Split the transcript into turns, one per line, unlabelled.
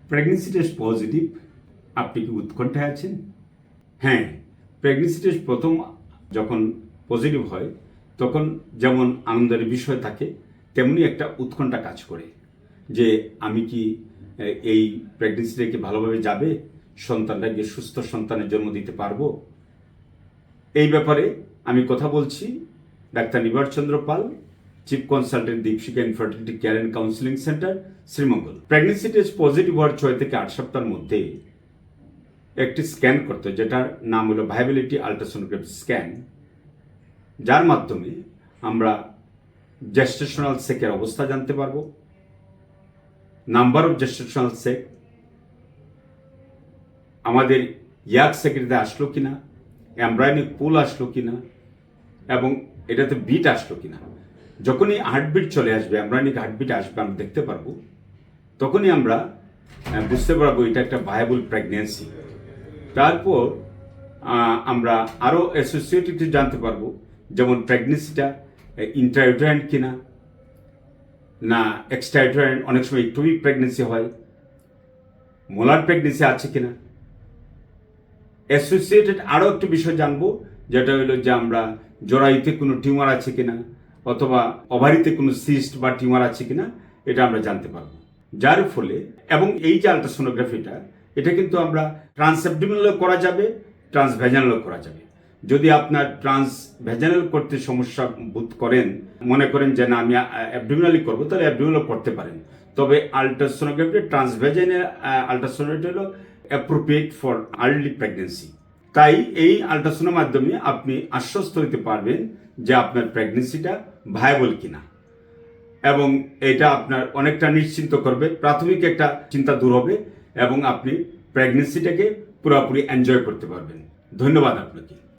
Pregnancy test positive. আপনি কি উৎকণ্ঠায় আছেন? হ্যাঁ, প্রেগনেন্সি টেস্ট প্রথম যখন পজিটিভ হয় তখন যেমন আনন্দের বিষয় থাকে, তেমনি একটা উৎকণ্ঠা কাজ করে যে আমি কি এই প্রেগনেন্সিটা কি ভালোভাবে যাবে, সন্তানটাকে সুস্থ সন্তানের জন্ম দিতে পারবো। এই ব্যাপারে আমি কথা বলছি ডাক্তার Nibar Chandra Pal, chief consultant Dipshika infertility care and counselling centre, Sreemangal. Pregnancy test positive হওয়ার 6 থেকে 8 সপ্তাহের মধ্যে একটি স্ক্যান করতে, যেটার নাম হলো ভায়াবিলিটি আল্ট্রাসোনোগ্রাফি স্ক্যান, যার মাধ্যমে আমরা জেস্টেশনাল সেকের অবস্থা জানতে পারবো, নাম্বার অফ জেস্টেশনাল সেক, আমাদের ইয়াক সেকেরিতে আসলো কিনা, এমব্রায়োনিক পুল আসলো কিনা, এবং এটাতে বিট আসলো কিনা। যখনই হার্টবিট চলে আসবে, এমব্রায়োনিক হার্টবিট আসবে, আমরা দেখতে পারবো, তখনই আমরা বুঝতে পারবো এটা একটা ভায়াবল প্রেগনেন্সি। তারপর আমরা আরও অ্যাসোসিয়েটেড জানতে পারবো, যেমন প্রেগনেন্সিটা ইন্ট্রাইউটেরাইন কিনা, না এক্সট্রাইউটেরাইন, অনেক সময় একটুই প্রেগনেন্সি হয়, মোলার প্রেগনেন্সি আছে কিনা। অ্যাসোসিয়েটেড আরও একটা বিষয় জানবো, যেটা হলো যে আমরা জরায়ুতে কোনো টিউমার আছে কিনা, অথবা ওভারিতে কোনো সিস্ট বা টিউমার আছে কিনা, এটা আমরা জানতে পারবো। যার ফলে, এবং এই যে আল্ট্রাসোনোগ্রাফিটা, এটা কিন্তু আমরা ট্রান্সঅ্যাবডোমিনালও করা যাবে, ট্রান্সভ্যাজানালও করা যাবে। যদি আপনার ট্রান্সভ্যাজানাল করতে সমস্যা বোধ করেন, মনে করেন যে না আমি অ্যাবডোমিনালি করবো, তাহলে অ্যাবডোমিনালও করতে পারেন। তবে আল্ট্রাসোনোগ্রাফি ট্রান্সভ্যাজানাল আল্ট্রাসোনোগ্রাফি হলো অ্যাপ্রোপ্রিয়েট ফর আর্লি প্রেগনেন্সি। তাই এই আল্ট্রাসোনোর মাধ্যমে আপনি আশ্বস্ত হতে পারবেন যে আপনার প্রেগনেন্সিটা ভায়াবল কিনা, এবং এটা আপনার অনেকটা নিশ্চিন্ত করবে, প্রাথমিক একটা চিন্তা দূর হবে, এবং আপনি প্রেগনেন্সিটাকে পুরোপুরি এনজয় করতে পারবেন। ধন্যবাদ আপনাকে।